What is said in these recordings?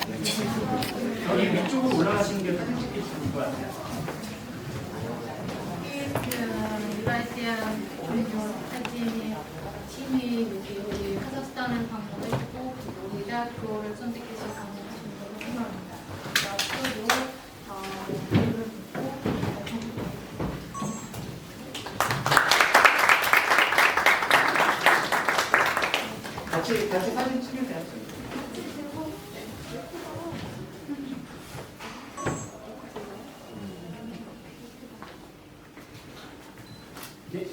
여기 위쪽으로 올라가시는 게 사진 찍기 좋을 것 같아요. 사진이 팀이 여기 카자흐스탄을 방문했고 우리 대학교를 선택해서 방문하신 걸로 생각합니다. 앞으로도 기회를 듣고 같이 사진 찍으면 돼요. 네.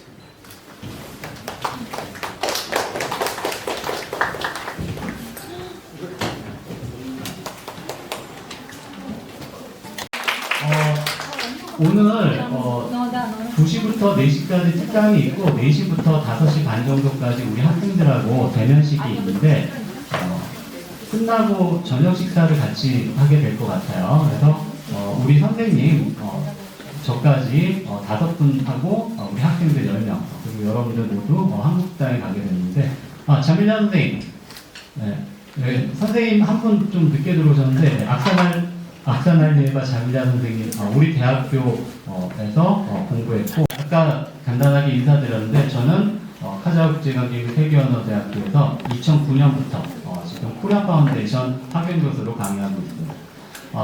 오늘 2시부터 4시까지 특강이 있고 4시부터 5시 반 정도까지 우리 학생들하고 대면식이 있는데 끝나고 저녁 식사를 같이 하게 될 것 같아요. 그래서 우리 선생님 저까지 5분하고 우리 학생들 10명 그리고 여러분들 모두 한국당에 가게 됐는데 자밀라 선생님 네, 선생님 한 분 좀 늦게 들어오셨는데 악사날리에바 자밀라 선생님 우리 대학교에서 공부했고 아까 간단하게 인사드렸는데 저는 카자흐국제관계교 세계언어대학교에서 2009년부터 지금 코리아 파운데이션 학연 교수로 강의하고 있습니다.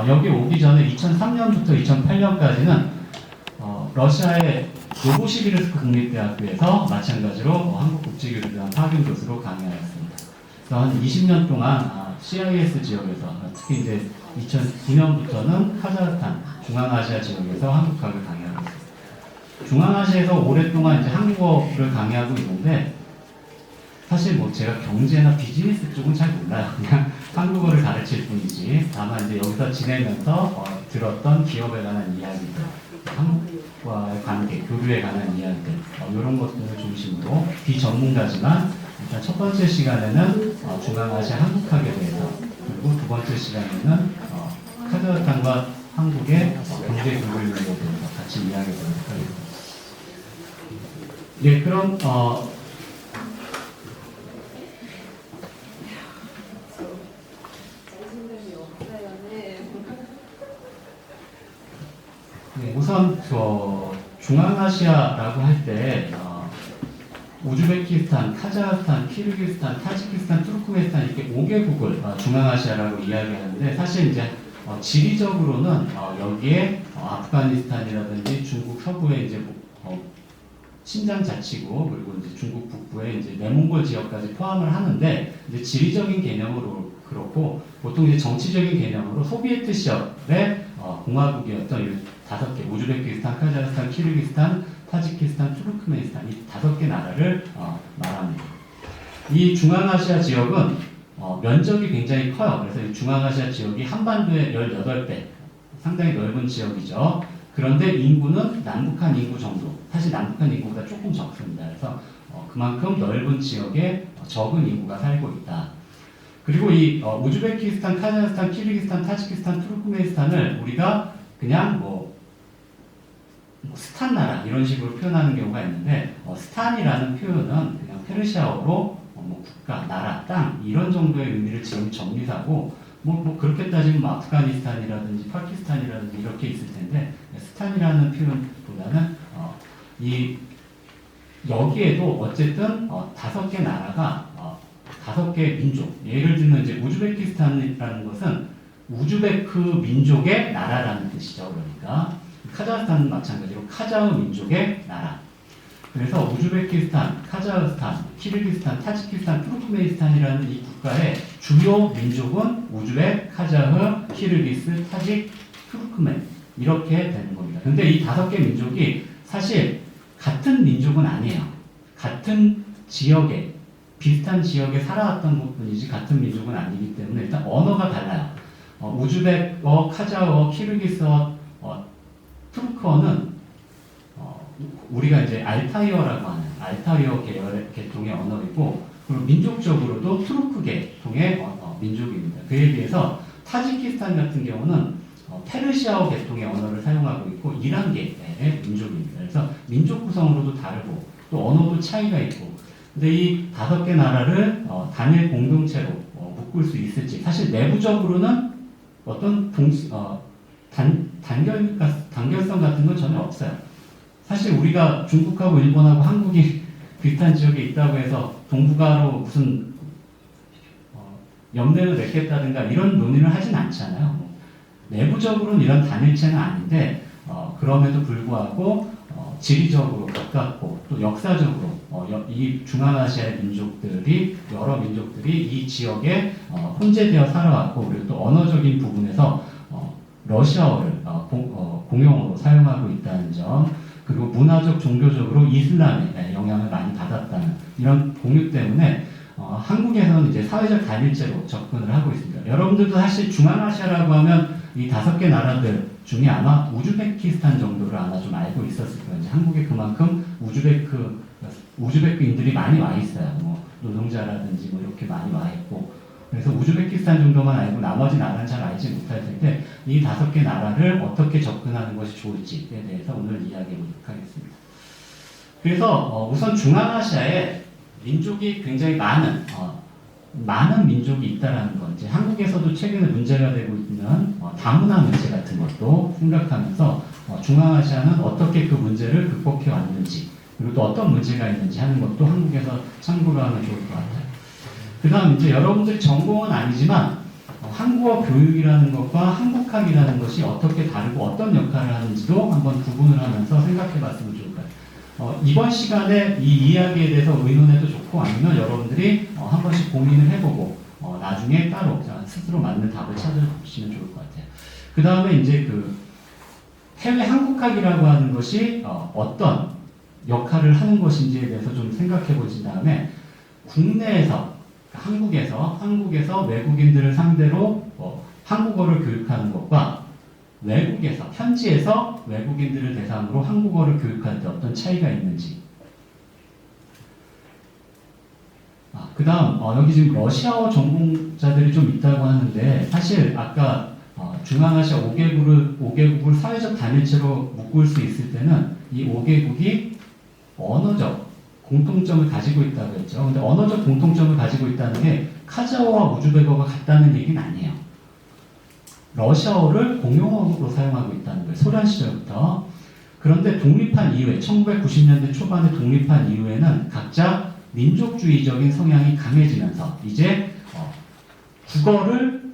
여기 오기 전에 2003년부터 2008년까지는 러시아의 노보시비르스크 국립대학교에서 마찬가지로 한국국제교류대학 학연 교수로 강의하였습니다. 그래서 한 20년 동안 CIS 지역에서 특히 이제 2009년부터는 카자흐스탄, 중앙아시아 지역에서 한국학을 강의하고 있습니다. 중앙아시아에서 오랫동안 이제 한국어를 강의하고 있는데 사실 뭐 제가 경제나 비즈니스 쪽은 잘 몰라요. 그냥 한국어를 가르칠 뿐이지. 다만 이제 여기서 지내면서 들었던 기업에 관한 이야기들, 한국과의 관계, 교류에 관한 이야기들 이런 것들을 중심으로 비전문가지만 일단 첫 번째 시간에는 중앙아시아 한국학에 대해서 그리고 두 번째 시간에는 카자흐스탄과 한국의 경제 교류에 대해서 같이 이야기해보도록 하겠습니다. 네, 그럼 네, 우선 중앙아시아라고 할 때 우즈베키스탄, 카자흐스탄, 키르기스탄, 타지키스탄, 투르크메스탄 이렇게 5개국을 중앙아시아라고 이야기하는데 사실 이제 지리적으로는 여기에 아프가니스탄이라든지 중국 서부에 이제 신장 자치구 그리고 이제 중국 북부에 이제 내몽골 지역까지 포함을 하는데 이제 지리적인 개념으로 그렇고 보통 이제 정치적인 개념으로 소비에트 시절의 공화국이었던 이 5개 우즈베키스탄, 카자흐스탄, 키르기스탄, 타지키스탄, 투르크메니스탄 이 5개 나라를 말합니다. 이 중앙아시아 지역은 면적이 굉장히 커요. 그래서 이 중앙아시아 지역이 한반도의 18배 상당히 넓은 지역이죠. 그런데 인구는 남북한 인구 정도 사실 남북한 인구보다 조금 적습니다. 그래서 그만큼 넓은 지역에 적은 인구가 살고 있다. 그리고 이 우즈베키스탄, 카자흐스탄, 키르기스탄, 타지키스탄, 투르크메니스탄을 우리가 그냥 스탄 나라 이런 식으로 표현하는 경우가 있는데 스탄이라는 표현은 그냥 페르시아어로 국가, 나라, 땅 이런 정도의 의미를 지금 정리하고 그렇게 따지면 아프가니스탄이라든지 파키스탄이라든지 이렇게 있을 텐데 스탄이라는 표현보다는 여기에도 어쨌든 5개 나라가 5개 민족 예를 들면 이제 우즈베키스탄이라는 것은 우즈베크 민족의 나라라는 뜻이죠. 그러니까 카자흐스탄은 마찬가지로 카자흐 민족의 나라. 그래서 우즈베키스탄, 카자흐스탄, 키르기스탄, 타지키스탄, 투르크메니스탄이라는 이 국가의 주요 민족은 우즈벡, 카자흐, 키르기스, 타직, 투르크멘 이렇게 되는 겁니다. 근데 이 5개 민족이 사실 같은 민족은 아니에요. 같은 지역에 비슷한 지역에 살아왔던 것뿐이지 같은 민족은 아니기 때문에 일단 언어가 달라요. 우즈벡어, 카자흐어, 키르기스어, 투르크어는 우리가 이제 알타이어라고 하는 알타이어 계통의 언어이고 그리고 민족적으로도 투르크 계통의 민족입니다. 그에 비해서 타지키스탄 같은 경우는 페르시아어 계통의 언어를 사용하고 있고 이란계의 민족입니다. 그래서 민족 구성으로도 다르고 또 언어도 차이가 있고 근데 이 5개 나라를 단일 공동체로 묶을 수 있을지 사실 내부적으로는 어떤 단결성 같은 건 전혀 없어요. 사실 우리가 중국하고 일본하고 한국이 비슷한 지역에 있다고 해서 동북아로 무슨 연대를 맺겠다든가 이런 논의를 하진 않잖아요. 내부적으로는 이런 단일체는 아닌데 그럼에도 불구하고 지리적으로 가깝고 또 역사적으로 이 중앙아시아의 민족들이 여러 민족들이 이 지역에 혼재되어 살아왔고 그리고 또 언어적인 부분에서 러시아어를 공용어로 사용하고 있다는 점 그리고 문화적 종교적으로 이슬람의 영향을 많이 받았다는 이런 공유 때문에 한국에서는 이제 사회적 단일체로 접근을 하고 있습니다. 여러분들도 사실 중앙아시아라고 하면 이 5개 나라들 중에 아마 우즈베키스탄 정도를 아마 좀 알고 있었을 거예요. 이제 한국에 그만큼 우즈베크인들이 많이 와 있어요. 뭐 노동자라든지 뭐 이렇게 많이 와 있고 그래서 우즈베키스탄 정도만 알고 나머지 나라는 잘 알지 못할 텐데 이 5개 나라를 어떻게 접근하는 것이 좋을지에 대해서 오늘 이야기해 보도록 하겠습니다. 그래서 우선 중앙아시아에 민족이 굉장히 많은 민족이 있다라는 건 이제 한국에서도 최근에 문제가 되고 있는 다문화 문제 같은 것도 생각하면서 중앙아시아는 어떻게 그 문제를 극복해 왔는지 그리고 또 어떤 문제가 있는지 하는 것도 한국에서 참고를 하면 좋을 것 같아요. 그 다음 이제 여러분들 전공은 아니지만 한국어 교육이라는 것과 한국학이라는 것이 어떻게 다르고 어떤 역할을 하는지도 한번 구분을 하면서 생각해 봤으면 좋을 것 같아요. 이번 시간에 이 이야기에 대해서 의논해도 좋고 아니면 여러분들이 한 번씩 고민을 해보고 나중에 따로 스스로 맞는 답을 찾아보시면 좋을 것 같아요. 그 다음에 이제 그 해외 한국학이라고 하는 것이 어떤 역할을 하는 것인지에 대해서 좀 생각해 보신 다음에 국내에서 한국에서 외국인들을 상대로 한국어를 교육하는 것과 외국에서 현지에서 외국인들을 대상으로 한국어를 교육할 때 어떤 차이가 있는지 그 다음 여기 지금 러시아어 전공자들이 좀 있다고 하는데 사실 아까 중앙아시아 5개국을 사회적 단일체로 묶을 수 있을 때는 이 5개국이 언어적 공통점을 가지고 있다고 했죠. 근데 언어적 공통점을 가지고 있다는 게 카자흐와 우즈베거가 같다는 얘기는 아니에요. 러시아어를 공용어로 사용하고 있다는 거예요. 소련 시절부터. 그런데 독립한 이후에 1990년대 초반에 독립한 이후에는 각자 민족주의적인 성향이 강해지면서 이제 국어를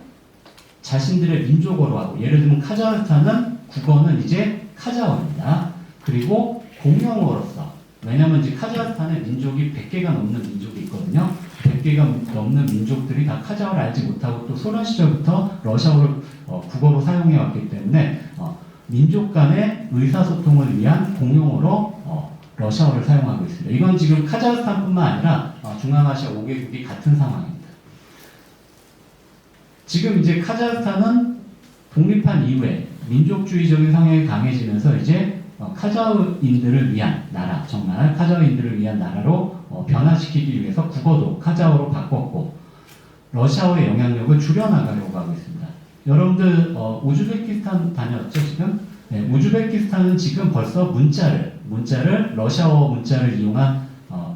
자신들의 민족어로 하고 예를 들면 카자흐스탄은 국어는 이제 카자흐입니다. 그리고 공용어로서 왜냐하면 이제 카자흐스탄에 민족이 100개가 넘는 민족이 있거든요. 100개가 넘는 민족들이 다 카자흐를 알지 못하고 또 소련 시절부터 러시아어를 국어로 사용해 왔기 때문에 민족 간의 의사소통을 위한 공용어로 러시아어를 사용하고 있습니다. 이건 지금 카자흐스탄뿐만 아니라 중앙아시아 5개국이 같은 상황입니다. 지금 이제 카자흐스탄은 독립한 이후에 민족주의적인 성향이 강해지면서 이제 카자흐인들을 위한 나라, 정말 카자흐인들을 위한 나라로 변화시키기 위해서 국어도 카자흐로 바꿨고 러시아어의 영향력을 줄여나가려고 하고 있습니다. 여러분들 우즈베키스탄 다녔죠 지금? 네, 우즈베키스탄은 지금 벌써 문자를 러시아어 문자를 이용한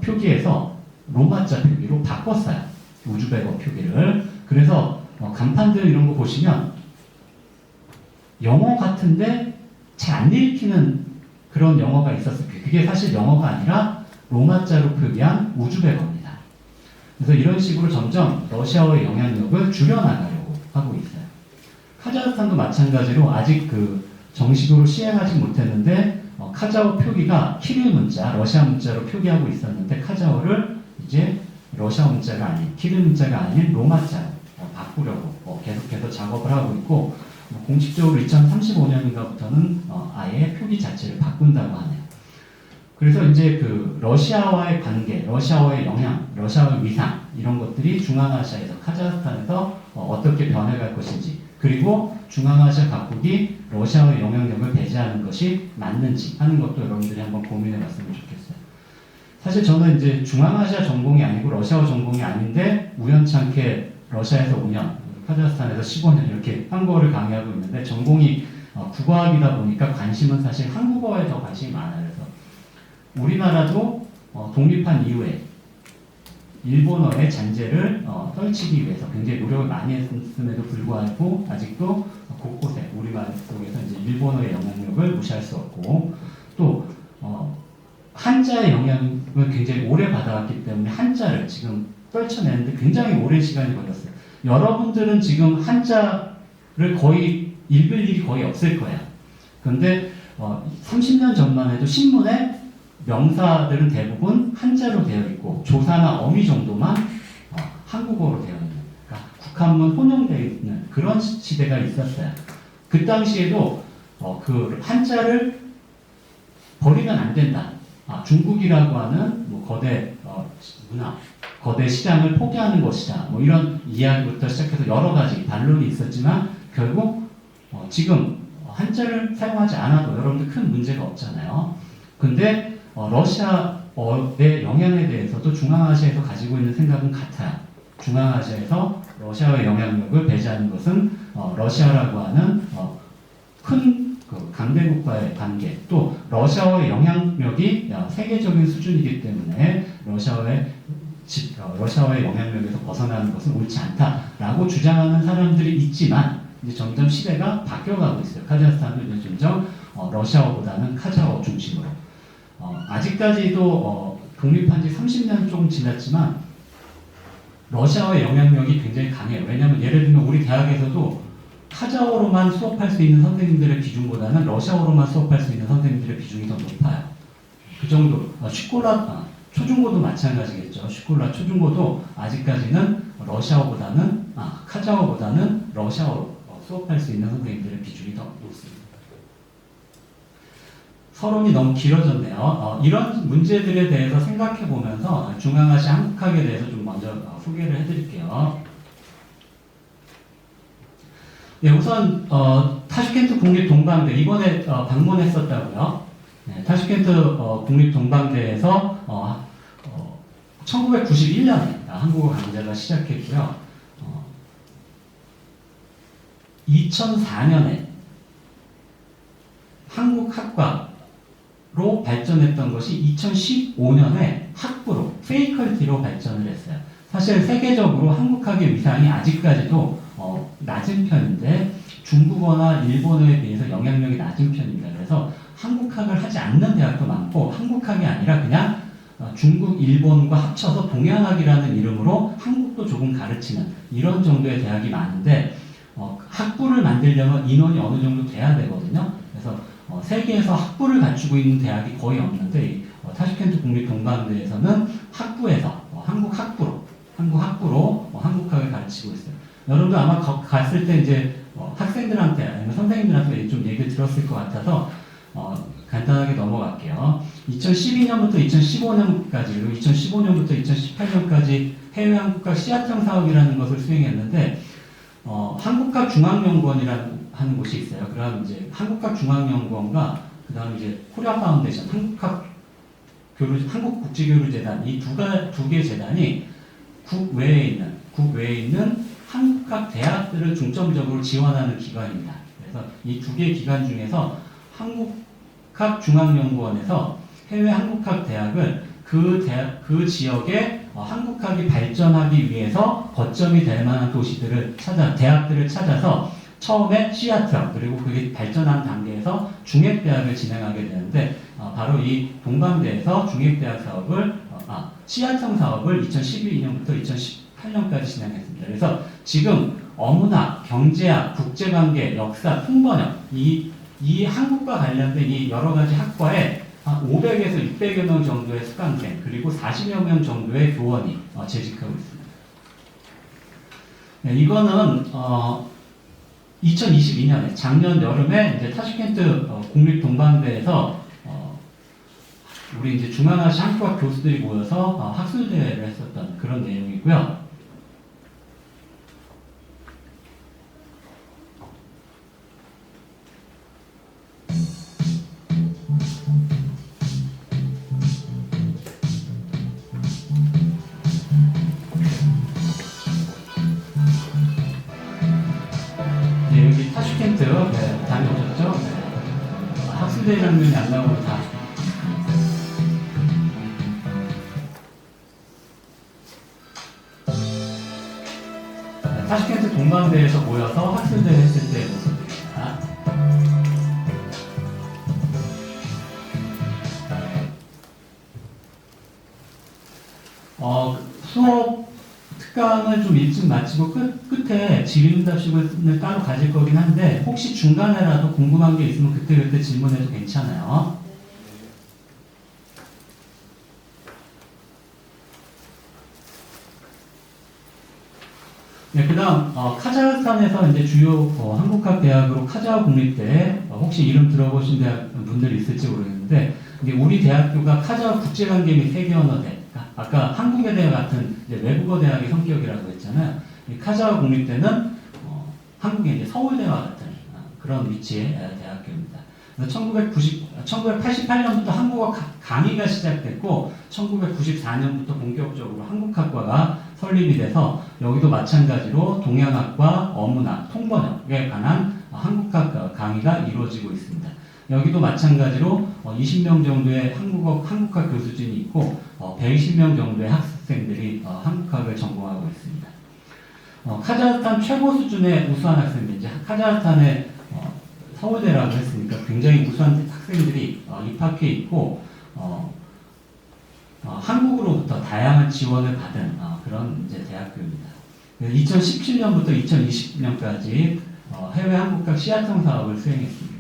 표기에서 로마자 표기로 바꿨어요. 우즈베거 표기를. 그래서 간판들 이런 거 보시면 영어 같은데 잘 안 읽히는 그런 영어가 있었어요. 그게 사실 영어가 아니라 로마자로 표기한 우즈베거입니다. 그래서 이런 식으로 점점 러시아어의 영향력을 줄여나가려고 하고 있어요. 카자흐스탄도 마찬가지로 아직 정식으로 시행하지 못했는데 카자흐 표기가 키릴 문자, 러시아 문자로 표기하고 있었는데 카자흐를 이제 러시아 문자가 아닌 키릴 문자가 아닌 로마자로 바꾸려고 계속해서 작업을 하고 있고 공식적으로 2035년인가부터는 아예 표기 자체를 바꾼다고 하네요. 그래서 이제 러시아와의 관계, 러시아와의 영향, 러시아와의 위상 이런 것들이 중앙아시아에서 카자흐스탄에서 어떻게 변해갈 것인지 그리고 중앙아시아 각국이 러시아의 영향력을 배제하는 것이 맞는지 하는 것도 여러분들이 한번 고민해 봤으면 좋겠어요. 사실 저는 이제 중앙아시아 전공이 아니고 러시아어 전공이 아닌데 우연찮게 러시아에서 5년, 카자흐스탄에서 15년 이렇게 한국어를 강의하고 있는데 전공이 국어학이다 보니까 관심은 사실 한국어에 더 관심이 많아요. 그래서 우리나라도 독립한 이후에 일본어의 잔재를 떨치기 위해서 굉장히 노력을 많이 했음에도 불구하고 아직도 곳곳에 우리말 속에서 이제 일본어의 영향력을 무시할 수 없고 또 한자의 영향을 굉장히 오래 받아왔기 때문에 한자를 지금 떨쳐내는데 굉장히 오랜 시간이 걸렸어요. 여러분들은 지금 한자를 거의 읽을 일이 거의 없을 거예요. 그런데 30년 전만 해도 신문에 명사들은 대부분 한자로 되어 있고 조사나 어미 정도만 한국어로 되어 있는, 그러니까 국한문 혼용되어 있는 그런 시대가 있었어요. 그 당시에도 그 한자를 버리면 안 된다. 중국이라고 하는 뭐 거대 문화, 거대 시장을 포기하는 것이다. 뭐 이런 이야기부터 시작해서 여러 가지 반론이 있었지만 결국 지금 한자를 사용하지 않아도 여러분들 큰 문제가 없잖아요. 근데 러시아의 영향에 대해서도 중앙아시아에서 가지고 있는 생각은 같아요. 중앙아시아에서 러시아의 영향력을 배제하는 것은 러시아라고 하는 큰 그 강대국과의 관계, 또 러시아의 영향력이 세계적인 수준이기 때문에 러시아의 영향력에서 벗어나는 것은 옳지 않다라고 주장하는 사람들이 있지만 이제 점점 시대가 바뀌어가고 있어요. 카자흐스탄도 이제 점점 러시아어보다는 카자흐어 중심으로. 아직까지도 독립한 지 30년 조금 지났지만 러시아어의 영향력이 굉장히 강해요. 왜냐하면 예를 들면 우리 대학에서도 카자흐어로만 수업할 수 있는 선생님들의 비중보다는 러시아어로만 수업할 수 있는 선생님들의 비중이 더 높아요. 그 정도. 초중고도 마찬가지겠죠. 슈콜라 초중고도 아직까지는 러시아어보다는 카자흐어보다는 러시아어로 수업할 수 있는 선생님들의 비중이 더 높습니다. 서론이 너무 길어졌네요. 이런 문제들에 대해서 생각해 보면서 중앙아시아 한국학에 대해서 좀 먼저 소개를 해드릴게요. 네, 우선 타슈켄트 국립동방대 이번에 방문했었다고요. 네, 타슈켄트 국립동방대에서 1991년에 한국어 강좌가 시작했고요. 2004년에 한국학과로 발전했던 것이 2015년에 학부로 페이컬티로 발전을 했어요. 사실 세계적으로 한국학의 위상이 아직까지도 낮은 편인데 중국어나 일본어에 비해서 영향력이 낮은 편입니다. 그래서 한국학을 하지 않는 대학도 많고 한국학이 아니라 그냥 중국, 일본과 합쳐서 동양학이라는 이름으로 한국도 조금 가르치는 이런 정도의 대학이 많은데 학부를 만들려면 인원이 어느 정도 돼야 되거든요. 그래서 세계에서 학부를 갖추고 있는 대학이 거의 없는데 타슈켄트 국립동방대에서는 학부에서 한국학부로 한국학을 가르치고 있어요. 여러분도 아마 갔을 때 이제 학생들한테 아니면 선생님들한테 좀 얘기를 들었을 것 같아서 간단하게 넘어갈게요. 2012년부터 2015년까지 그리고 2015년부터 2018년까지 해외 한국학 시아청 사업이라는 것을 수행했는데 한국학중앙연구원이라는 하는 곳이 있어요. 그럼 이제 한국학중앙연구원과 그 다음 이제 코리아 파운데이션, 한국국제교류재단 이 두 개 재단이 국 외에 있는 한국학 대학들을 중점적으로 지원하는 기관입니다. 그래서 이 두 개 기관 중에서 한국학중앙연구원에서 해외 한국학 대학을 그 지역에 한국학이 발전하기 위해서 거점이 될 만한 대학들을 찾아서 처음에 시아청 그리고 그게 발전한 단계에서 중액대학을 진행하게 되는데 바로 이 동방대에서 중액대학 시아청 사업을 2012년부터 2018년까지 진행했습니다. 그래서 지금 어문학, 경제학, 국제관계, 역사, 통번역 이 한국과 관련된 이 여러 가지 학과에 한 500에서 600여 명 정도의 수강생 그리고 40여 명 정도의 교원이 재직하고 있습니다. 네, 이거는 2022년에 작년 여름에 이제 타슈켄트 국립동방대에서 우리 이제 중앙아시아 한국학 교수들이 모여서 학술 대회를 했었던 그런 내용이고요. 네, 여기 타슈켄트 다녀오셨죠? 네. 학술대회 장면이 안 나오고 다. 동방대에서 모여서 학술대회 했을 때의 모습입니다. 수업 특강을 좀 일찍 마치고 끝에 질의응답식을 따로 가질 거긴 한데 혹시 중간에라도 궁금한 게 있으면 그때 질문해도 괜찮아요. 네, 그다음 카자흐스탄에서 이제 주요 한국학 대학으로 카자흐 국립대 혹시 이름 들어보신 분들이 있을지 모르겠는데 이게 우리 대학교가 카자흐 국제관계 및 세계언어대 아까 한국외대 같은 이제 외국어 대학의 성격이라고 했잖아요. 이 카자흐 국립대는 한국의 이제 서울대와 같은 그런 위치의 대학교입니다. 그래서 1988년부터 한국어 강의가 시작됐고 1994년부터 본격적으로 한국학과가 설립이 돼서 여기도 마찬가지로 동양학과, 어문학, 통번역에 관한 한국학 강의가 이루어지고 있습니다. 여기도 마찬가지로 20명 정도의 한국학 교수진이 있고 120명 정도의 학생들이 한국학을 전공하고 있습니다. 카자흐스탄 최고 수준의 우수한 학생들, 이제 카자흐스탄의 서울대라고 했으니까 굉장히 우수한 학생들이 입학해 있고 한국으로부터 다양한 지원을 받은 그런 이제 대학교입니다. 2017년부터 2020년까지 해외 한국학 시야청 사업을 수행했습니다.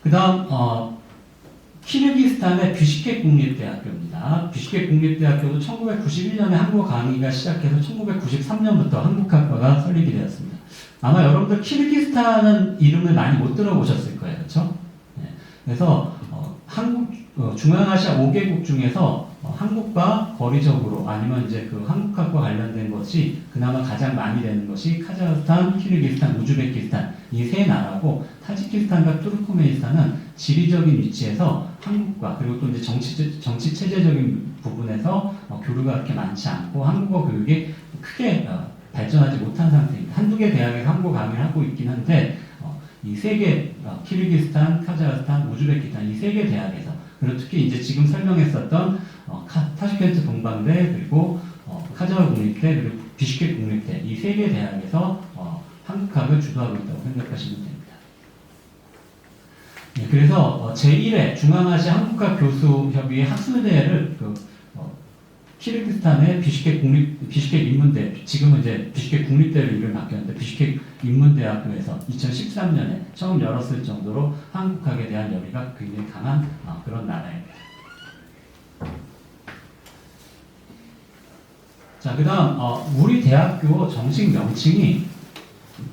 그 다음 키르기스탄의 비슈케크 국립대학교입니다. 비슈케크 국립대학교도 1991년에 한국어 강의가 시작해서 1993년부터 한국학과가 설립이 되었습니다. 아마 여러분들 키르기스탄은 이름을 많이 못 들어보셨을 거예요. 그렇죠? 네. 그래서 중앙아시아 5개국 중에서 한국과 거리적으로 아니면 이제 그 한국학과 관련된 것이 그나마 가장 많이 되는 것이 카자흐스탄, 키르기스탄, 우즈베키스탄 이 세 나라고 타지키스탄과 투르크메니스탄은 지리적인 위치에서 한국과 그리고 또 이제 정치 체제적인 부분에서 교류가 그렇게 많지 않고 한국어 교육이 크게 발전하지 못한 상태입니다. 한두 개 대학에서 한국어 강의를 하고 있긴 한데 이 세 개 키르기스탄, 카자흐스탄, 우즈베키스탄 이 세 개 대학에서 그리고 특히 이제 지금 설명했었던 타슈켄트 동방대 그리고 카자흐 국립대 그리고 비슈케크 국립대 이 세 개 대학에서 한국학을 주도하고 있다고 생각하시면 됩니다. 네, 그래서 제1회 중앙아시아 한국학 교수협의회 학술대회를 키르기스탄의 비슈케크 인문대, 지금은 이제 비슈케크 국립대로 이름이 바뀌었는데 비슈케크 인문대학교에서 2013년에 처음 열었을 정도로 한국학에 대한 열의가 굉장히 강한 그런 나라입니다. 자, 그 다음 우리 대학교 정식 명칭이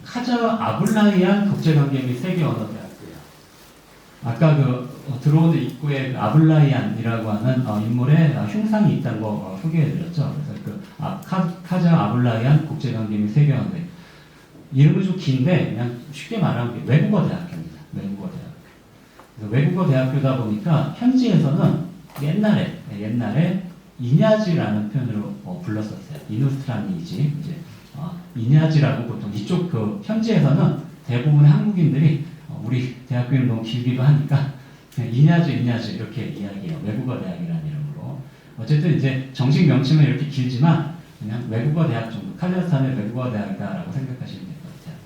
카자흐 아블라이안 국제관계 및 세계언어대학교예요. 아까 들어오는 입구에 아블라이안이라고 하는 인물의 흉상이 있다는 거 소개해드렸죠. 그래서 카자흐 아블라이안 국제관계 및 세계언어대 이름이 좀 긴데 그냥 쉽게 말하면 외국어 대학교입니다. 외국어 대학교. 그래서 외국어 대학교다 보니까 현지에서는 옛날에 이냐지라는 표현으로 불렀었어요. 이누스트라니지 이제 이냐지라고 보통 이쪽 현지에서는 대부분의 한국인들이 우리 대학교 이름 너무 길기도 하니까 그냥 이냐지 이렇게 이야기해요. 외국어 대학이라는 이름으로. 어쨌든 이제 정식 명칭은 이렇게 길지만 그냥 외국어 대학 정도, 카자흐스탄의 외국어 대학이다라고 생각하시면 될 것 같아요.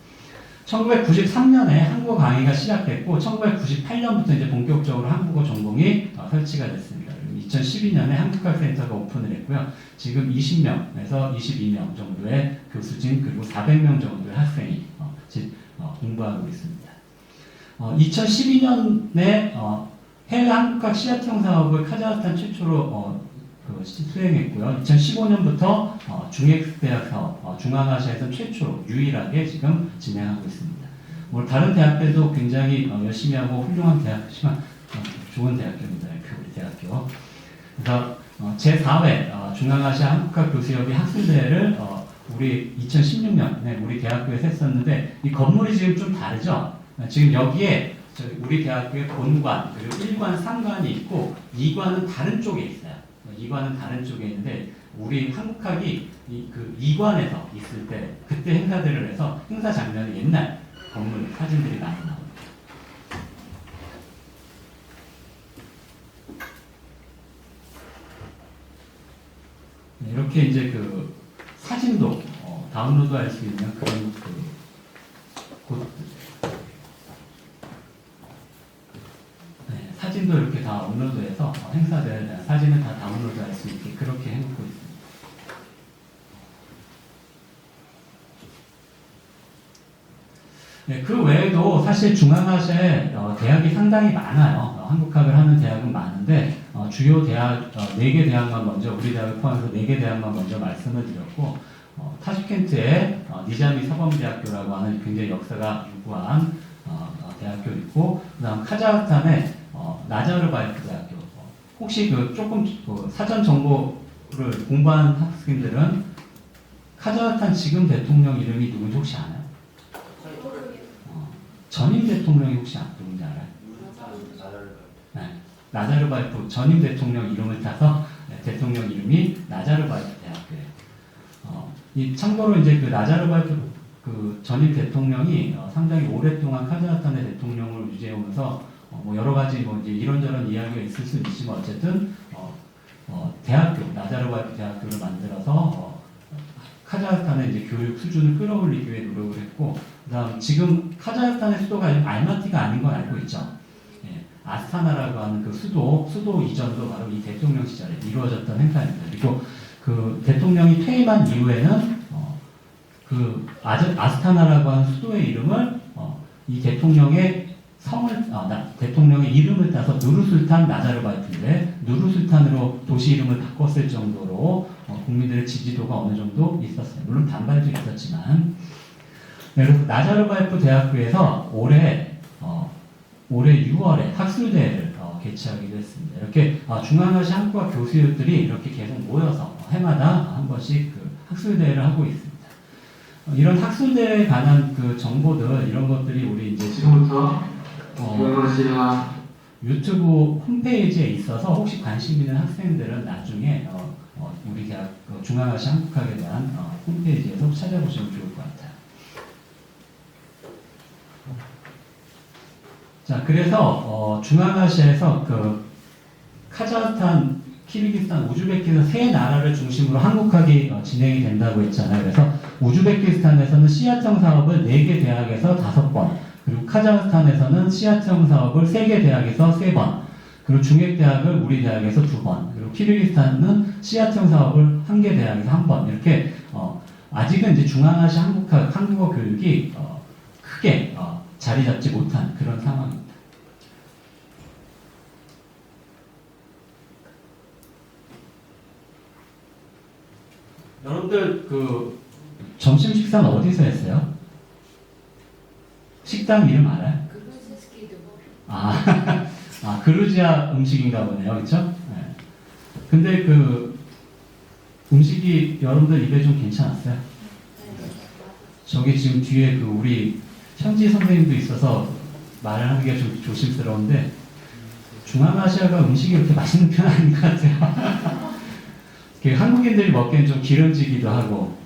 1993년에 한국어 강의가 시작됐고 1998년부터 이제 본격적으로 한국어 전공이 설치가 됐습니다. 2012년에 한국학센터가 오픈을 했고요. 지금 20명에서 22명 정도의 교수진 그리고 400명 정도의 학생이 공부하고 있습니다. 2012년에 해외 한국학 시야청 사업을 카자흐스탄 최초로 수행했고요. 2015년부터 중ек대학 사업, 중앙아시아에서 최초로 유일하게 지금 진행하고 있습니다. 뭐 다른 대학들도 굉장히 열심히 하고 훌륭한 대학이지만 좋은 대학교입니다. 우리 대학교. 그래서 제4회 중앙아시아 한국학 교수협의 학술대회를 우리 2016년에 우리 대학교에서 했었는데 이 건물이 지금 좀 다르죠? 지금 여기에 우리 대학교의 본관 그리고 1관, 3관이 있고 2관은 다른 쪽에 있어요. 2관은 다른 쪽에 있는데 우리 한국학이 그 2관에서 있을 때 그때 행사들을 해서 행사 장면이 옛날 건물 사진들이 많이 나옵니다. 이렇게 이제 그 사진도 다운로드할 수 있는 그런 곳. 네, 사진도 이렇게 다 업로드해서 행사들에 대한 사진을 다 다운로드할 수 있게 그렇게 해놓고 있습니다. 네, 그 외에도 사실 중앙아시아에 대학이 상당히 많아요. 한국학을 하는 대학은 많은데 주요 대학 4개 대학만 먼저 우리 대학을 포함해서 4개 대학만 먼저 말씀을 드렸고 타슈켄트에 니자미 서범대학교라고 하는 굉장히 역사가 유구한 대학교 있고 그다음 카자흐스탄에 나자르바예프 대학교. 혹시 조금 사전 정보를 공부한 학생들은 카자흐스탄 지금 대통령 이름이 누군지 혹시 아나요? 전임 대통령이 혹시 누군지 알아요? 네, 나자르바예프 전임 대통령 이름을 따서 대통령 이름이 나자르바예프 대학교예요. 참고로 이제 그 나자르바예프 그 전임 대통령이 상당히 오랫동안 카자흐스탄의 대통령을 유지해오면서 뭐 여러 가지 뭐 이제 이런저런 이야기가 있을 수 있지만 어쨌든 대학교 나자르바예프 대학교를 만들어서 카자흐스탄의 이제 교육 수준을 끌어올리기 위해 노력을 했고, 그다음 지금 카자흐스탄의 수도가 알마티가 아닌 건 알고 있죠. 예, 아스타나라고 하는 그 수도 이전도 바로 이 대통령 시절에 이루어졌던 행사입니다. 그리고 그 대통령이 퇴임한 이후에는 그 아스타나라고 하는 수도의 이름을 이 대통령의 대통령의 이름을 따서 누르술탄 나자르바예프인데 누르술탄으로 도시 이름을 바꿨을 정도로 국민들의 지지도가 어느 정도 있었어요. 물론 반발도 있었지만. 네, 그래서 나자르바예프 대학교에서 올해 6월에 학술대회를 개최하기로 했습니다. 이렇게 중앙아시아 한국학 교수들이 이렇게 계속 모여서 해마다 한 번씩 그 학술대회를 하고 있습니다. 이런 학술대회에 관한 그 정보들 이런 것들이 우리 이제 지금부터 유튜브 홈페이지에 있어서 혹시 관심 있는 학생들은 나중에 우리 대학 중앙아시아 한국학에 대한 홈페이지에서 찾아보시면 좋을 것 같아요. 자, 그래서 중앙아시아에서 그 카자흐스탄, 키르기스탄, 우즈베키스탄 세 나라를 중심으로 한국학이 진행이 된다고 했잖아요. 그래서 우즈베키스탄에서는 씨앗형 사업을 4개 대학에서 5번, 그리고 카자흐스탄에서는 씨앗형 사업을 3개 대학에서 3번, 그리고 중액대학을 우리 대학에서 2번, 그리고 키르기스탄은 씨앗형 사업을 1개 대학에서 1번, 이렇게 아직은 이제 중앙아시아 한국어 교육이 크게 자리 잡지 못한 그런 상황입니다. 여러분들 그 점심 식사는 어디서 했어요? 식당 이름 알아요? 그루지아 음식인가 보네요, 그렇죠? 네. 근데 그 음식이 여러분들 입에 좀 괜찮았어요? 저기 지금 뒤에 그 우리 현지 선생님도 있어서 말을 하기가 좀 조심스러운데 중앙아시아가 음식이 그렇게 맛있는 편은 아닌 것 같아요. 한국인들이 먹기엔 좀 기름지기도 하고,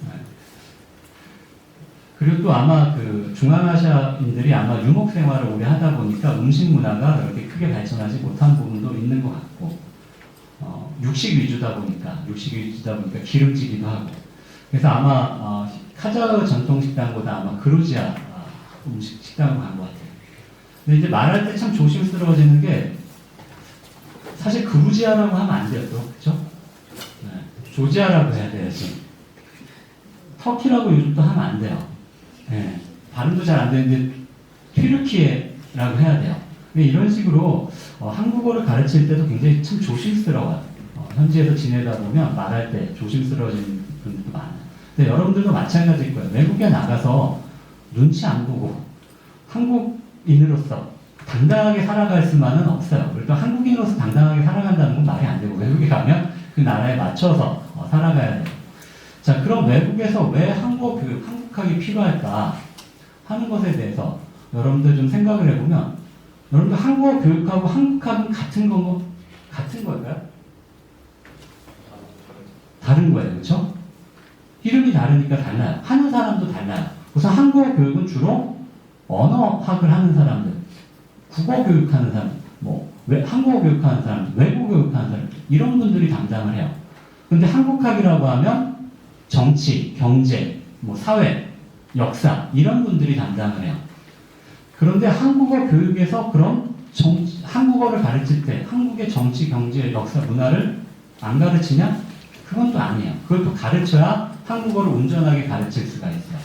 그리고 또 아마 그 중앙아시아인들이 아마 유목 생활을 오래 하다 보니까 음식 문화가 그렇게 크게 발전하지 못한 부분도 있는 것 같고, 육식 위주다 보니까 기름지기도 하고, 그래서 아마 카자흐 전통 식당보다 아마 그루지아 음식 식당으로 간 것 같아요. 근데 이제 말할 때 참 조심스러워지는 게 사실 그루지아라고 하면 안 돼요, 또 그렇죠? 조지아라고 해야 돼요, 지금. 터키라고 요즘 또 하면 안 돼요. 네, 발음도 잘 안 되는데 튀르키예라고 해야 돼요. 이런 식으로 한국어를 가르칠 때도 굉장히 참 조심스러워요. 현지에서 지내다 보면 말할 때 조심스러워지는 분들도 많아요. 근데 여러분들도 마찬가지일 거예요. 외국에 나가서 눈치 안 보고 한국인으로서 당당하게 살아갈 수만은 없어요. 일단 한국인으로서 당당하게 살아간다는 건 말이 안 되고 외국에 가면 그 나라에 맞춰서 살아가야 돼요. 자, 그럼 외국에서 왜 한국어 교육, 한국학이 필요할까 하는 것에 대해서 여러분들 좀 생각을 해보면 여러분들 한국어 교육하고 한국학은 같은 걸까요? 다른 거예요, 그렇죠? 이름이 다르니까 달라요. 하는 사람도 달라요. 우선 한국어 교육은 주로 언어학을 하는 사람들, 국어 교육하는 사람, 한국어 교육하는 사람, 외국어 교육하는 사람, 이런 분들이 담당을 해요. 근데 한국학이라고 하면 정치, 경제, 뭐 사회, 역사 이런 분들이 담당을 해요. 그런데 한국어 교육에서 그럼 한국어를 가르칠 때 한국의 정치, 경제, 역사, 문화를 안 가르치냐? 그건 또 아니에요. 그걸 또 가르쳐야 한국어를 온전하게 가르칠 수가 있어요.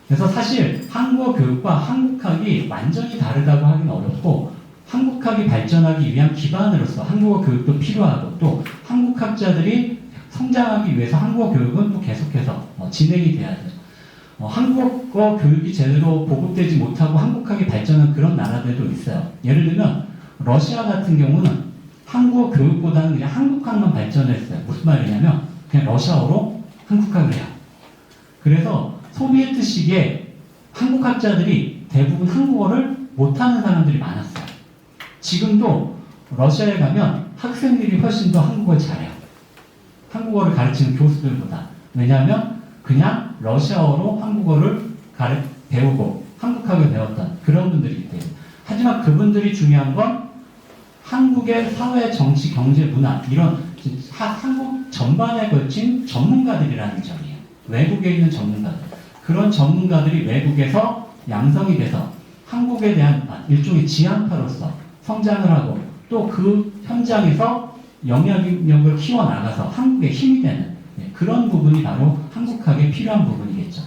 그래서 사실 한국어 교육과 한국학이 완전히 다르다고 하기는 어렵고 한국학이 발전하기 위한 기반으로서 한국어 교육도 필요하고 또 한국학자들이 성장하기 위해서 한국어 교육은 또 계속해서 진행이 돼야 돼요. 한국어 교육이 제대로 보급되지 못하고 한국학이 발전한 그런 나라들도 있어요. 예를 들면 러시아 같은 경우는 한국어 교육보다는 그냥 한국학만 발전했어요. 무슨 말이냐면 그냥 러시아어로 한국학을 해요. 그래서 소비에트식의 한국학자들이 대부분 한국어를 못하는 사람들이 많았어요. 지금도 러시아에 가면 학생들이 훨씬 더 한국어를 잘해요. 한국어를 가르치는 교수들보다. 왜냐하면 그냥 러시아어로 한국어를 배우고 한국학을 배웠던 그런 분들이기 때문에. 하지만 그분들이 중요한 건 한국의 사회, 정치, 경제, 문화 이런 한국 전반에 걸친 전문가들이라는 점이에요. 외국에 있는 전문가들. 그런 전문가들이 외국에서 양성이 돼서 한국에 대한 일종의 지향파로서 성장을 하고 또 그 현장에서 영향력을 키워나가서 한국의 힘이 되는 그런 부분이 바로 한국학에 필요한 부분이겠죠.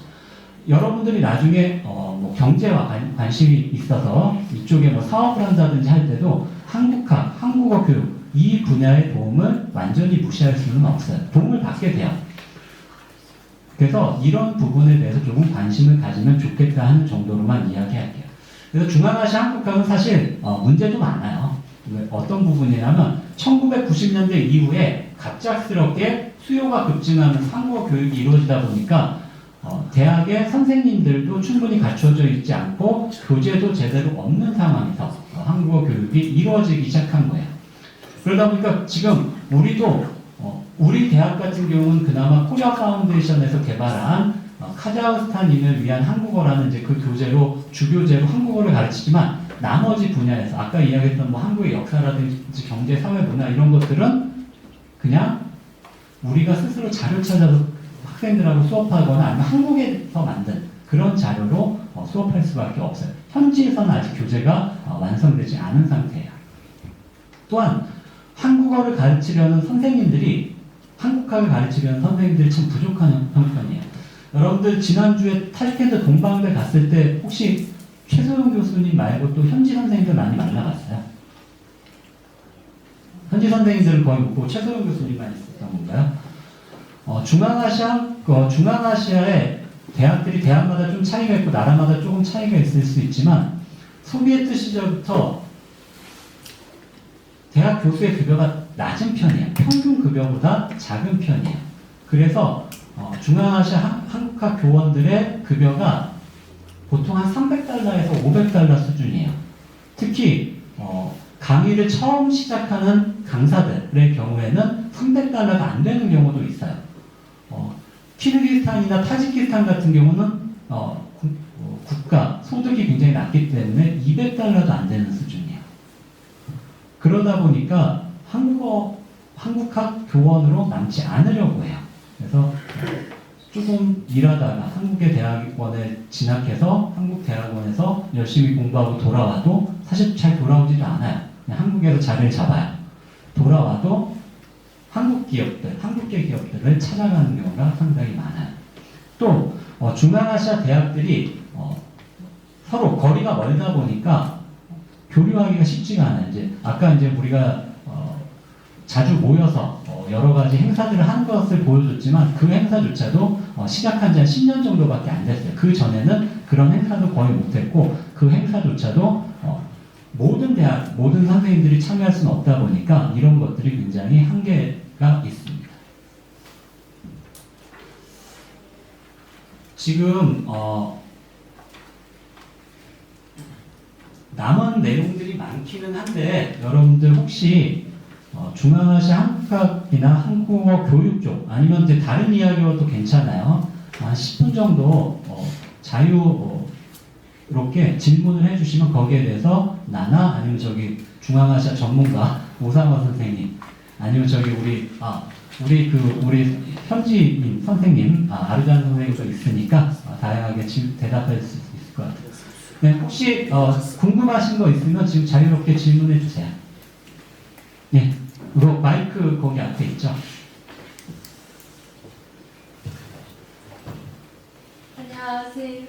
여러분들이 나중에 뭐 경제와 관심이 있어서 이쪽에 뭐 사업을 한다든지 할 때도 한국학, 한국어 교육 이 분야의 도움을 완전히 무시할 수는 없어요. 도움을 받게 돼요. 그래서 이런 부분에 대해서 조금 관심을 가지면 좋겠다 하는 정도로만 이야기할게요. 그래서 중앙아시아 한국학은 사실 문제도 많아요. 어떤 부분이냐면 1990년대 이후에 갑작스럽게 수요가 급증하는 한국어 교육이 이루어지다 보니까 대학의 선생님들도 충분히 갖춰져 있지 않고 교재도 제대로 없는 상황에서 한국어 교육이 이루어지기 시작한 거예요. 그러다 보니까 지금 우리도 우리 대학 같은 경우는 그나마 코리아 파운데이션에서 개발한 카자흐스탄인을 위한 한국어라는 이제 그 교재로 주교재로 한국어를 가르치지만 나머지 분야에서 아까 이야기했던 뭐 한국의 역사라든지 경제, 사회, 문화 이런 것들은 그냥 우리가 스스로 자료 찾아서 학생들하고 수업하거나 아니면 한국에서 만든 그런 자료로 수업할 수밖에 없어요. 현지에서는 아직 교재가 완성되지 않은 상태예요. 또한 한국어를 가르치려는 선생님들이 한국학을 가르치려는 선생님들이 참 부족한 형편이에요. 여러분들 지난주에 타시켄트 동방대 갔을 때 혹시 최소영 교수님 말고 또 현지 선생님들 많이 만나봤어요? 현지 선생님들은 거의 못 보고 최소영 교수님만 있었던 건가요? 중앙아시아의 대학들이 대학마다 좀 차이가 있고 나라마다 조금 차이가 있을 수 있지만 소비에트 시절부터 대학 교수의 급여가 낮은 편이에요. 평균 급여보다 작은 편이에요. 그래서 중앙아시아 한국학 교원들의 급여가 보통 한 300달러에서 500달러 수준이에요. 특히 강의를 처음 시작하는 강사들의 경우에는 300달러가 안 되는 경우도 있어요. 키르기스탄이나 타지키스탄 같은 경우는 국가 소득이 굉장히 낮기 때문에 200달러도 안 되는 수준이에요. 그러다 보니까 한국학 교원으로 남지 않으려고 해요. 그래서 조금 일하다가 한국의 대학원에 진학해서 한국 대학원에서 열심히 공부하고 돌아와도 사실 잘 돌아오지도 않아요. 그냥 한국에서 자리를 잡아요. 돌아와도 한국 기업들, 한국계 기업들을 찾아가는 경우가 상당히 많아요. 또 중앙아시아 대학들이 서로 거리가 멀다 보니까 교류하기가 쉽지가 않아요. 이제 아까 이제 우리가 자주 모여서 여러 가지 행사들을 한 것을 보여줬지만 그 행사조차도 시작한 지 한 10년 정도밖에 안 됐어요. 그 전에는 그런 행사도 거의 못했고 그 행사조차도 모든 대학, 모든 선생님들이 참여할 수는 없다 보니까 이런 것들이 굉장히 한계가 있습니다. 지금 남은 내용들이 많기는 한데 여러분들 혹시 중앙아시아 한국학이나 한국어 교육 쪽 아니면 이제 다른 이야기여도 괜찮아요. 한 10분 정도 자유롭게 질문을 해주시면 거기에 대해서 나나 아니면 저기 중앙아시아 전문가 오상원 선생님 아니면 저기 우리 우리 현지인 선생님, 아르잔 선생님도 있으니까 다양하게 대답할 수 있을 것 같아요. 네, 혹시 궁금하신 거 있으면 지금 자유롭게 질문해 주세요. 네, 이거 마이크 거기 앞에 있죠? 안녕하세요.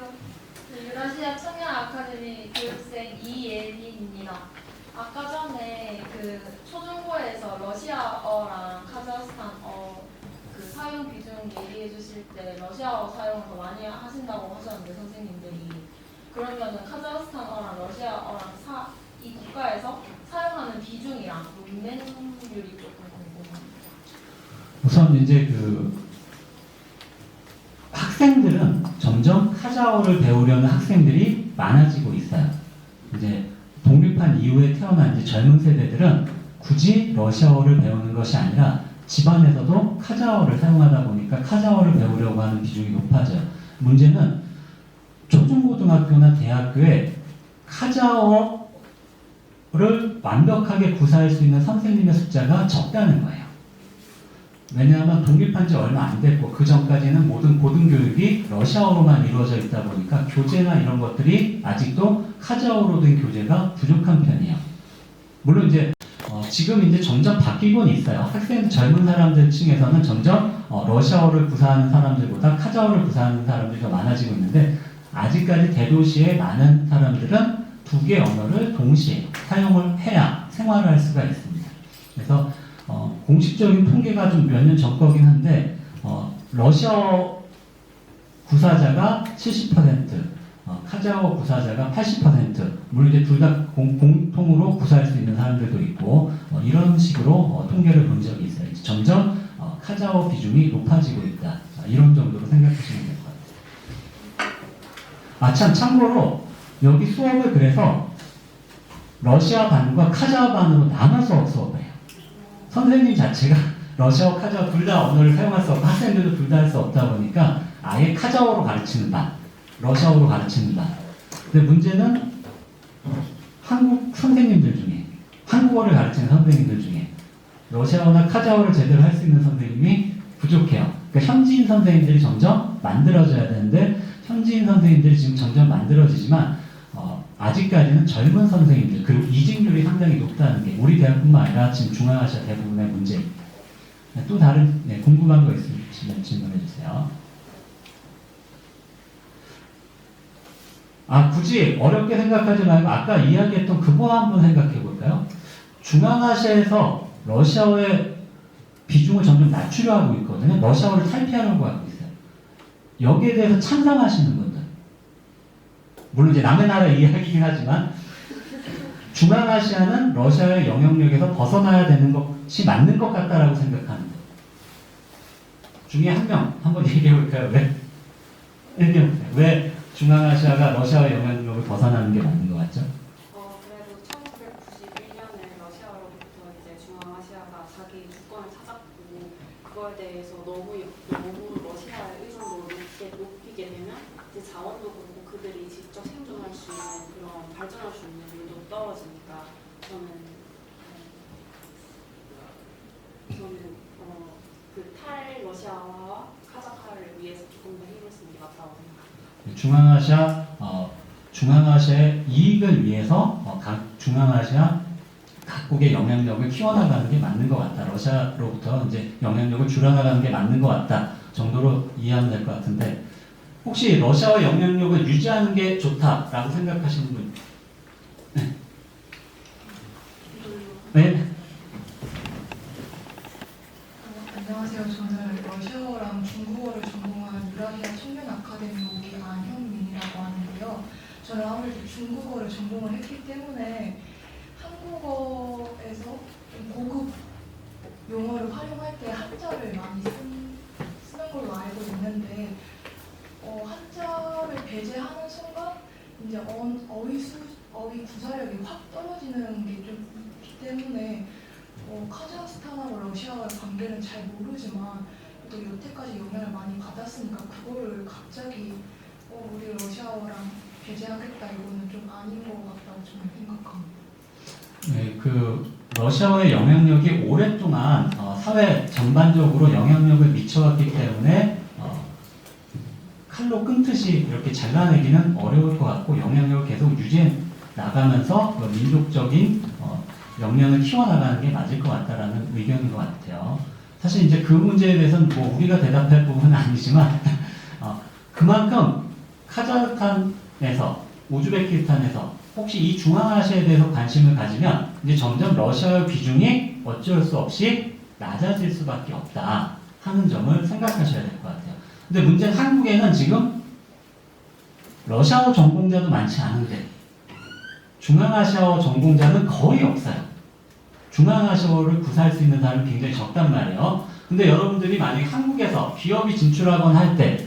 유라시아 청년 아카데미 교육생 이예린입니다. 아까 전에 그 초중고에서 러시아어랑 카자흐스탄어 그 사용 비중 얘기해 주실 때 러시아어 사용을 더 많이 하신다고 하셨는데 선생님들이 그러면은 카자흐스탄어랑 러시아어랑 이 국가에서 사용하는 비중이랑 문맹률이 조금 궁금합니다. 우선 이제 학생들은 점점 카자흐를 배우려는 학생들이 많아지고 있어요. 이제 독립한 이후에 태어난 이제 젊은 세대들은 굳이 러시아어를 배우는 것이 아니라 집안에서도 카자흐를 사용하다 보니까 카자흐를 배우려고 하는 비중이 높아져요. 문제는 초중고등학교나 대학교에 카자흐를 완벽하게 구사할 수 있는 선생님의 숫자가 적다는 거예요. 왜냐하면 독립한 지 얼마 안 됐고 그 전까지는 모든 고등교육이 러시아어로만 이루어져 있다 보니까 교재나 이런 것들이 아직도 카자흐로 된 교재가 부족한 편이에요. 물론 이제 지금 이제 점점 바뀌곤 있어요. 젊은 사람들 층에서는 점점 러시아어를 구사하는 사람들보다 카자흐를 구사하는 사람들이 더 많아지고 있는데 아직까지 대도시의 많은 사람들은 두 개의 언어를 동시에 사용을 해야 생활을 할 수가 있습니다. 그래서 공식적인 통계가 좀 몇 년 전 거긴 한데 러시아어 구사자가 70%, 카자흐어 구사자가 80%, 물론 이제 둘 다 공통으로 구사할 수 있는 사람들도 있고 이런 식으로 통계를 본 적이 있어요. 점점 카자흐어 비중이 높아지고 있다. 이런 정도로 생각하시면 될 것 같아요. 참고로 여기 수업을 그래서 러시아 반과 카자흐 반으로 나눠서 수업해요. 선생님 자체가 러시아어, 카자흐 둘 다 언어를 사용할 수 없고 학생들도 둘 다 할 수 없다 보니까 아예 카자흐어로 가르치는 반, 러시아어로 가르치는 반. 근데 문제는 한국 선생님들 중에, 한국어를 가르치는 선생님들 중에 러시아어나 카자흐어를 제대로 할 수 있는 선생님이 부족해요. 그러니까 현지인 선생님들이 점점 만들어져야 되는데 현지인 선생님들이 지금 점점 만들어지지만 아직까지는 젊은 선생님들 그리고 이직률이 상당히 높다는 게 우리 대학뿐만 아니라 지금 중앙아시아 대부분의 문제입니다. 또 다른 궁금한 거 있으시면 질문해 주세요. 굳이 어렵게 생각하지 말고 아까 이야기했던 그거 한번 생각해 볼까요? 중앙아시아에서 러시아어의 비중을 점점 낮추려 하고 있거든요. 러시아어를 탈피하려고 하고 있어요. 여기에 대해서 찬성하시는 분들. 물론 이제 남의 나라 이야기이긴 하지만 중앙아시아는 러시아의 영향력에서 벗어나야 되는 것이 맞는 것 같다라고 생각하는 분 중에 한 명 한번 얘기해 볼까요? 왜 중앙아시아가 러시아의 영향력을 벗어나는 게 맞는 것 같죠? 그래도 1991년에 러시아로부터 이제 중앙아시아가 자기 주권을 찾았고 그거에 대해서 너무 러시아의 의존도를 높이게 되면 이제 자원도 그렇고 그들이 직접 생존할 수 있는 그런 발전할 수 있는 일도 떨어지니까 저는 그 탈러시아와 카자흐를 위해서 조금 더 힘을 쓰는 게 맞다고 생각합니다. 중앙아시아의 이익을 위해서 각 중앙아시아 각국의 영향력을 키워나가는 게 맞는 것 같다. 러시아로부터 이제 영향력을 줄여나가는 게 맞는 것 같다 정도로 이해하면 될 것 같은데 혹시 러시아의 영향력을 유지하는 게 좋다라고 생각하시는 분? 네. 네. 안녕하세요. 저는 러시아어랑 중국어를 전공한 유라시아 청년 아카데미 오기 안형민이라고 하는데요. 저는 아무래도 중국어를 전공을 했기 때문에 한국어에서 좀 고급 용어를 활용할 때 한자를 많이 쓰는 걸로 알고 있는데 한자를 배제하는 순간 이제 어휘 구사력이 확 떨어지는 게 좀 있기 때문에 카자흐스탄하고 러시아와의 관계는 잘 모르지만 또 여태까지 영향을 많이 받았으니까 그거를 갑자기 우리 러시아어랑 배제하겠다 이거는 좀 아닌 것 같다고 저는 생각합니다. 네, 러시아어의 영향력이 오랫동안 사회 전반적으로 영향력을 미쳐왔기 때문에 칼로 끊듯이 이렇게 잘라내기는 어려울 것 같고 영향력을 계속 유지해 나가면서 민족적인 역량을 키워나가는 게 맞을 것 같다라는 의견인 것 같아요. 사실 이제 그 문제에 대해서는 뭐 우리가 대답할 부분은 아니지만 그만큼 카자흐스탄에서 우즈베키스탄에서 혹시 이 중앙아시아에 대해서 관심을 가지면 이제 점점 러시아의 비중이 어쩔 수 없이 낮아질 수밖에 없다 하는 점을 생각하셔야 될 것 같아요. 근데 문제는 한국에는 지금 러시아어 전공자도 많지 않은데 중앙아시아어 전공자는 거의 없어요. 중앙아시아어를 구사할 수 있는 사람이 굉장히 적단 말이에요. 근데 여러분들이 만약에 한국에서 기업이 진출하거나 할 때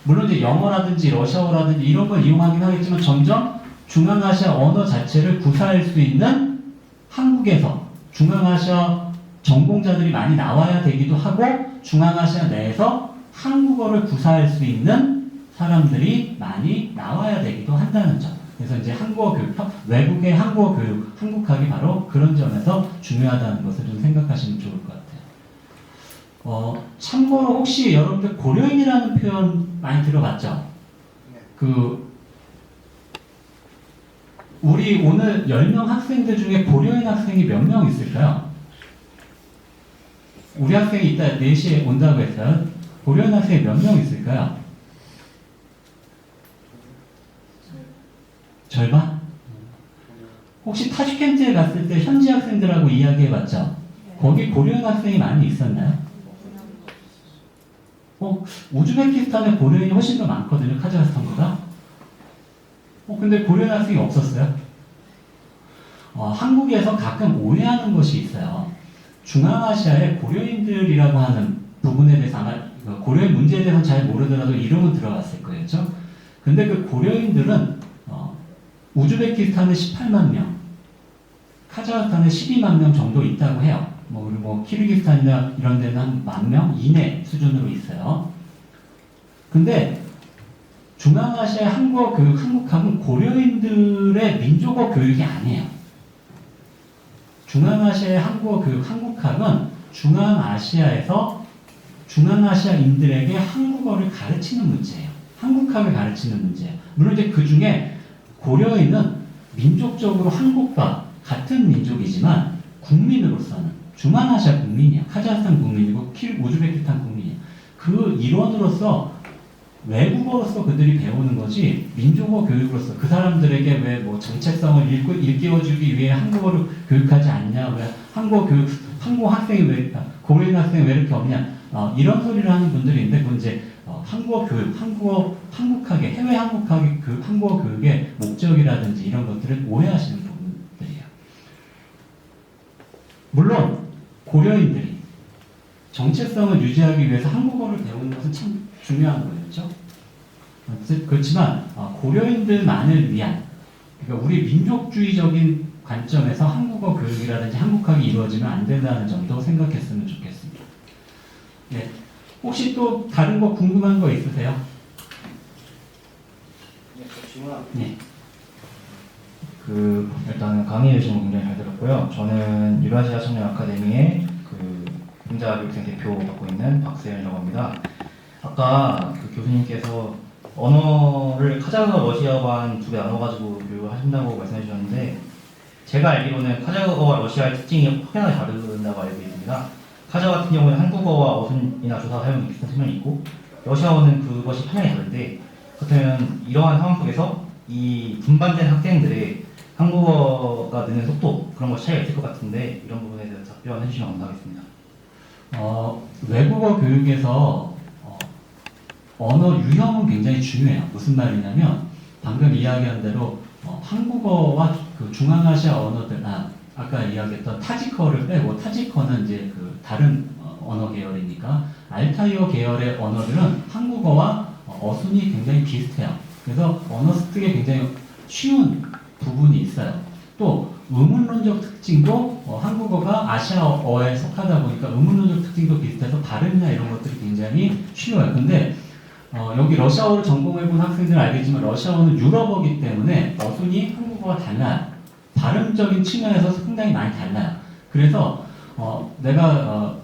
물론 이제 영어라든지 러시아어라든지 이런 걸 이용하긴 하겠지만 점점 중앙아시아 언어 자체를 구사할 수 있는 한국에서 중앙아시아 전공자들이 많이 나와야 되기도 하고 중앙아시아 내에서 한국어를 구사할 수 있는 사람들이 많이 나와야 되기도 한다는 점. 그래서 이제 한국어 교육, 외국의 한국어 교육, 한국학이 바로 그런 점에서 중요하다는 것을 좀 생각하시면 좋을 것 같아요. 참고로 혹시 여러분들 고려인이라는 표현 많이 들어봤죠? 우리 오늘 10명 학생들 중에 고려인 학생이 몇 명 있을까요? 우리 학생이 이따 4시에 온다고 했어요. 고려인 학생이 몇 명 있을까요? 절반? 혹시 타슈켄트에 갔을 때 현지 학생들하고 이야기해봤죠? 거기 고려인 학생이 많이 있었나요? 우즈베키스탄에 고려인이 훨씬 더 많거든요. 카자흐스탄보다. 근데 고려인 학생이 없었어요. 한국에서 가끔 오해하는 것이 있어요. 중앙아시아에 고려인들이라고 하는 부분에 대해서 아마 고려인 문제에 대해서는 잘 모르더라도 이름은 들어봤을 거예요. 그렇죠? 근데 그 고려인들은 우즈베키스탄에 18만 명, 카자흐스탄에 12만 명 정도 있다고 해요. 그리고 키르기스탄이나 이런 데는 한 10,000명 이내 수준으로 있어요. 근데 중앙아시아 한국어 교육, 한국학은 고려인들의 민족어 교육이 아니에요. 중앙아시아의 한국어 교육, 한국학은 중앙아시아에서 중앙아시아인들에게 한국어를 가르치는 문제예요. 한국학을 가르치는 문제예요. 물론 이제 그 중에 고려인은 민족적으로 한국과 같은 민족이지만 국민으로서는 중앙아시아 국민이야. 카자흐스탄 국민이고 우즈베키스탄 국민이야. 그 일원으로서 외국어로서 그들이 배우는 거지 민족어 교육으로서 그 사람들에게 왜 정체성을 일깨워주기 위해 한국어를 교육하지 않냐, 왜 한국 학생이 왜 고려인 학생이 왜 이렇게 없냐, 이런 소리를 하는 분들이 있는데 그건 이제 한국어 교육, 한국학의 해외 한국학의 한국어 교육의 목적이라든지 이런 것들을 오해하시는 부분들이에요. 물론 고려인들이 정체성을 유지하기 위해서 한국어를 배우는 것은 참 중요한 거였죠. 그렇지만 고려인들만을 위한, 그러니까 우리 민족주의적인 관점에서 한국어 교육이라든지 한국학이 이루어지면 안 된다는 점도 생각했으면 좋겠습니다. 네. 혹시 또 다른 거 궁금한 거 있으세요? 네. 일단 강의해 주신 거 굉장히 잘 들었고요. 저는 유라시아 청년 아카데미의 분자 교육생 대표 맡고 있는 박세현이라고 합니다. 아까 교수님께서 언어를 카자흐어, 러시아어만 두 개 나눠가지고 교육을 하신다고 말씀해 주셨는데, 제가 알기로는 카자흐어와 러시아의 특징이 확연하게 다르다고 알고 있습니다. 카자흐 같은 경우는 한국어와 어순이나 조사 사용이 비슷한 측면이 있고, 러시아어는 그것이 편향이 다른데, 그렇다면 이러한 상황 속에서 이 분반된 학생들의 한국어가 느는 속도, 그런 것 차이가 있을 것 같은데, 이런 부분에 대해서 답변해 주시면 감사하겠습니다. 외국어 교육에서 언어 유형은 굉장히 중요해요. 무슨 말이냐면 방금 이야기한 대로 한국어와 그 중앙아시아 언어들, 아까 이야기했던 타지커를 빼고, 타지커는 이제 다른 언어 계열이니까 알타이어 계열의 언어들은 한국어와 어순이 굉장히 비슷해요. 그래서 언어 습득에 굉장히 쉬운 부분이 있어요. 또 의문론적 특징도 한국어가 아시아어에 속하다 보니까 의문론적 특징도 비슷해서 발음이나 이런 것들이 굉장히 쉬워요. 근데 여기 러시아어를 전공해본 학생들은 알겠지만 러시아어는 유럽어이기 때문에 어순이 한국어와 달라요. 발음적인 측면에서 상당히 많이 달라요. 그래서 내가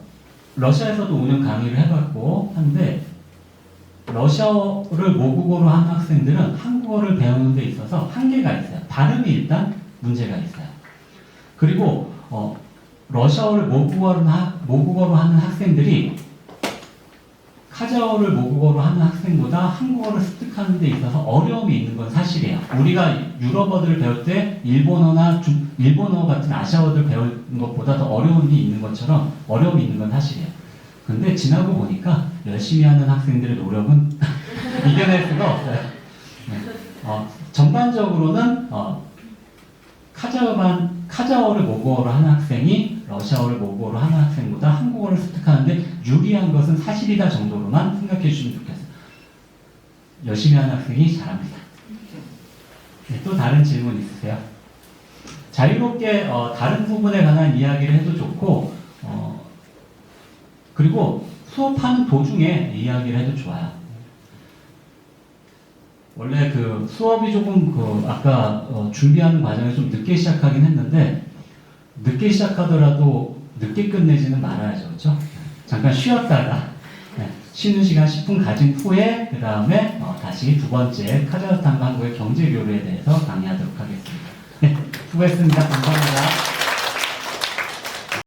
러시아에서도 5년 강의를 해봤고 한데 러시아어를 모국어로 하는 학생들은 한국어를 배우는 데 있어서 한계가 있어요. 발음이 일단 문제가 있어요. 그리고 러시아어를 모국어로 하는 학생들이 카자흐어를 모국어로 하는 학생보다 한국어를 습득하는 데 있어서 어려움이 있는 건 사실이에요. 우리가 유럽어들을 배울 때 일본어 같은 아시아어들 배우는 것보다 더 어려운 게 있는 것처럼 어려움이 있는 건 사실이에요. 근데 지나고 보니까 열심히 하는 학생들의 노력은 이겨낼 수가 없어요. 네. 전반적으로는 카자흐어를 모국어로 하는 학생이 러시아어를 모국어로 하는 학생보다 한국어를 습득하는데 유리한 것은 사실이다 정도로만 생각해 주시면 좋겠어요. 열심히 하는 학생이 잘합니다. 네, 또 다른 질문 있으세요? 자유롭게 다른 부분에 관한 이야기를 해도 좋고 그리고 수업하는 도중에 이야기를 해도 좋아요. 원래 그 수업이 조금 아까 준비하는 과정에 좀 늦게 시작하긴 했는데 늦게 시작하더라도 늦게 끝내지는 말아야죠. 그렇죠? 잠깐 쉬었다가 쉬는 시간 10분 가진 후에 그 다음에 다시 두 번째 카자흐스탄과 한국의 경제 교류에 대해서 강의하도록 하겠습니다. 네, 수고했습니다. 감사합니다.